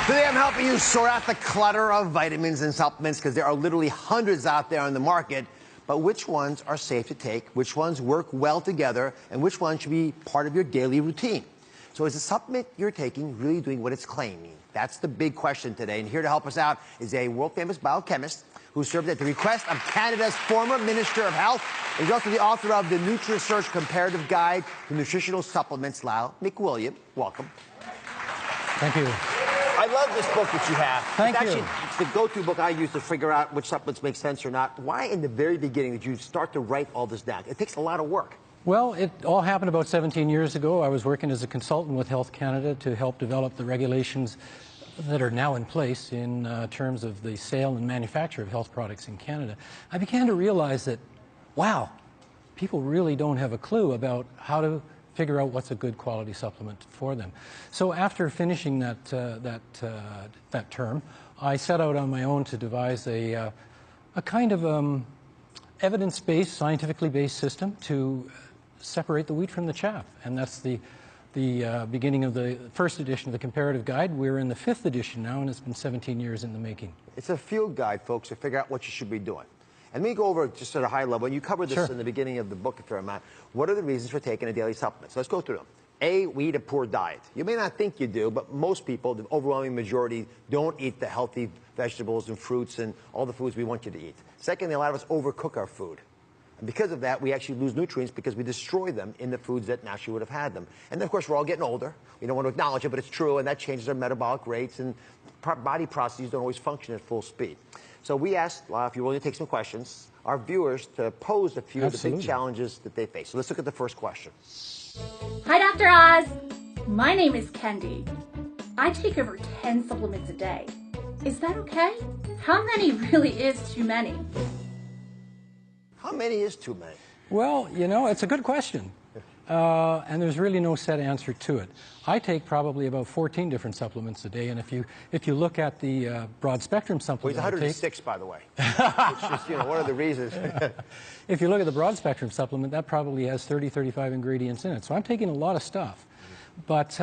Today I'm helping you sort out the clutter of vitamins and supplements because there are literally hundreds out there on the market. But which ones are safe to take, which ones work well together, and which ones should be part of your daily routine? So is the supplement you're taking really doing what it's claiming? That's the big question today. And here to help us out is a world-famous biochemist who served at the request of Canada's former Minister of Health. He's also the author of the Nutrisearch Comparative Guide to Nutritional Supplements. Lau McWilliam, welcome. Thank you. I love this book that you have. Thank you. It's the go-to book I use to figure out which supplements make sense or not. Why in the very beginning did you start to write all this down? It takes a lot of work. Well, it all happened about 17 years ago. I was working as a consultant with Health Canada to help develop the regulations that are now in place in terms of the sale and manufacture of health products in Canada. I began to realize that, wow, people really don't have a clue about how to figure out what's a good quality supplement for them. So after finishing that term, I set out on my own to devise a kind of evidence-based, scientifically based system to separate the wheat from the chaff. And that's the beginning of the first edition of the comparative guide. We're in the 5th edition now, and it's been 17 years in the making. It's a field guide, folks, to figure out what you should be doing. And let me go over just at a high level, and you covered this in the beginning of the book a fair amount. What are the reasons for taking a daily supplement? So let's go through them. A, we eat a poor diet. You may not think you do, but most people, the overwhelming majority, don't eat the healthy vegetables and fruits and all the foods we want you to eat. Secondly, a lot of us overcook our food. And because of that, we actually lose nutrients because we destroy them in the foods that naturally would have had them. And then, of course, we're all getting older. We don't want to acknowledge it, but it's true, and that changes our metabolic rates, and body processes don't always function at full speed. So we asked, if you're willing to take some questions, our viewers to pose a few of the big challenges that they face. So let's look at the first question. Hi, Dr. Oz. My name is Kendi. I take over 10 supplements a day. Is that okay? How many really is too many? How many is too many? Well, you know, it's a good question. And there's really no set answer to it. I take probably about 14 different supplements a day, and if you look at the broad spectrum supplement, well, he's 106, by the way. It's just, you know, one of the reasons. If you look at the broad spectrum supplement, that probably has 30, 35 ingredients in it. So I'm taking a lot of stuff. But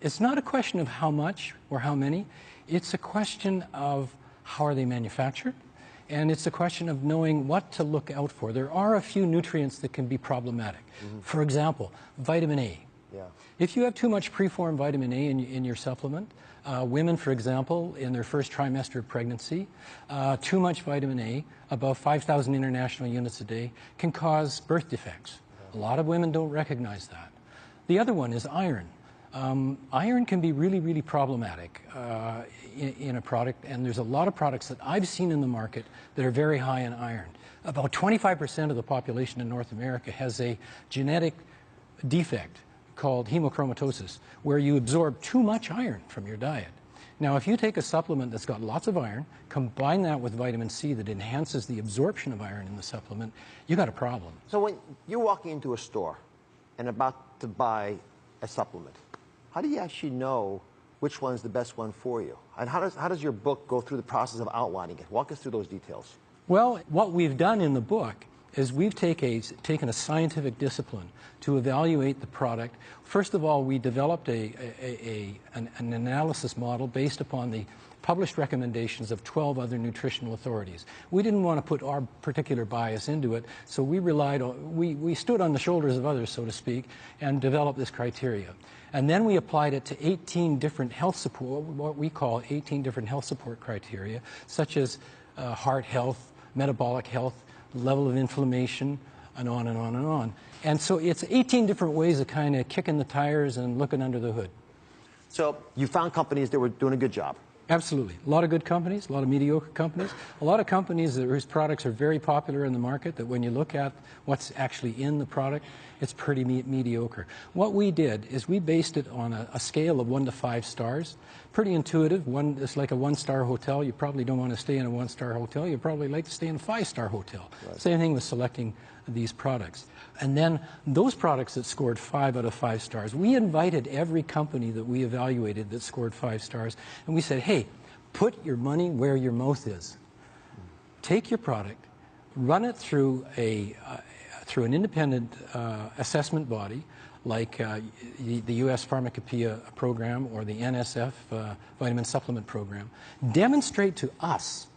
it's not a question of how much or how many. It's a question of how are they manufactured. And it's a question of knowing what to look out for. There are a few nutrients that can be problematic. For example, vitamin A. Yeah. If you have too much preformed vitamin A in your supplement, women, for example, in their first trimester of pregnancy, too much vitamin A, above 5,000 international units a day, can cause birth defects. A lot of women don't recognize that. The other one is iron. Iron can be really, really problematic in a product, and there's a lot of products that I've seen in the market that are very high in iron. About 25% of the population in North America has a genetic defect called hemochromatosis, where you absorb too much iron from your diet. Now, if you take a supplement that's got lots of iron, combine that with vitamin C that enhances the absorption of iron in the supplement, you got a problem. So when you're walking into a store and about to buy a supplement, how do you actually know which one's the best one for you? And how does your book go through the process of outlining it? Walk us through those details. Well, what we've done in the book is we've taken a scientific discipline to evaluate the product. First of all, we developed an analysis model based upon the published recommendations of 12 other nutritional authorities. We didn't want to put our particular bias into it, so we relied on, we stood on the shoulders of others, so to speak, and developed this criteria. And then we applied it to 18 different health support, what we call 18 different health support criteria, such as heart health, metabolic health, level of inflammation, and on and on and on. And so it's 18 different ways of kind of kicking the tires and looking under the hood. So you found companies that were doing a good job. Absolutely. A lot of good companies, a lot of mediocre companies, a lot of companies whose products are very popular in the market that when you look at what's actually in the product, it's pretty mediocre. What we did is we based it on a scale of 1 to 5 stars. Pretty intuitive. It's like a 1-star hotel. You probably don't want to stay in a 1-star hotel. You probably like to stay in a 5-star hotel. Right. Same thing with selecting these products. And then those products that scored 5 out of 5 stars, we invited every company that we evaluated that scored 5 stars, and we said, hey, put your money where your mouth is. Take your product, run it through an independent assessment body, like the U.S. Pharmacopoeia program or the NSF vitamin supplement program, demonstrate to us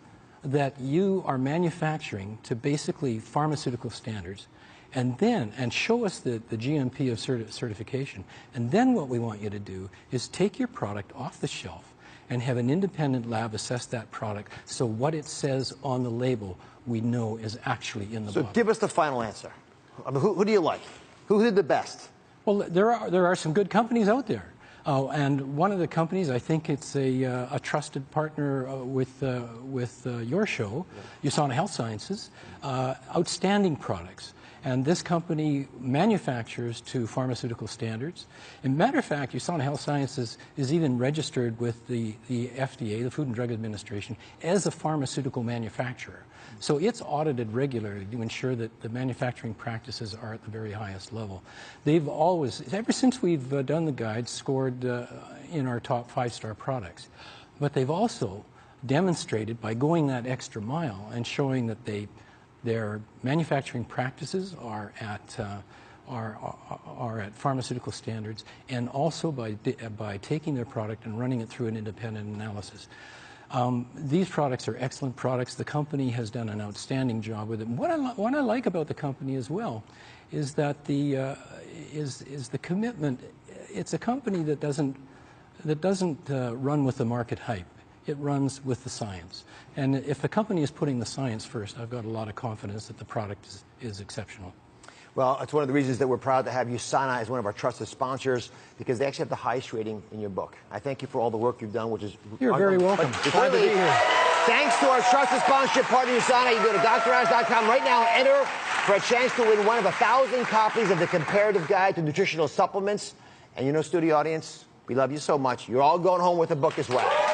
that you are manufacturing to basically pharmaceutical standards, and show us the GMP of certification. And then what we want you to do is take your product off the shelf and have an independent lab assess that product, so what it says on the label we know is actually in the bottle. So give us the final answer. I mean, who do you like? Who did the best? Well, there are some good companies out there. And one of the companies, I think it's a trusted partner with your show, USANA Health Sciences, outstanding products. And this company manufactures to pharmaceutical standards. As a matter of fact, USANA Health Sciences is even registered with the FDA, the Food and Drug Administration, as a pharmaceutical manufacturer. So it's audited regularly to ensure that the manufacturing practices are at the very highest level. They've always, ever since we've done the guide, scored in our top 5-star products. But they've also demonstrated by going that extra mile and showing that their manufacturing practices are at pharmaceutical standards, and also by taking their product and running it through an independent analysis. These products are excellent products. The company has done an outstanding job with it. What I like about the company as well is that the commitment. It's a company that doesn't run with the market hype. It runs with the science. And if the company is putting the science first, I've got a lot of confidence that the product is exceptional. Well, it's one of the reasons that we're proud to have USANA as one of our trusted sponsors, because they actually have the highest rating in your book. I thank you for all the work you've done, which is... You're very welcome. Glad to be here. Thanks to our trusted sponsorship partner, USANA. You go to DrOz.com right now and enter for a chance to win one of 1,000 copies of the Comparative Guide to Nutritional Supplements. And you know, studio audience, we love you so much. You're all going home with a book as well.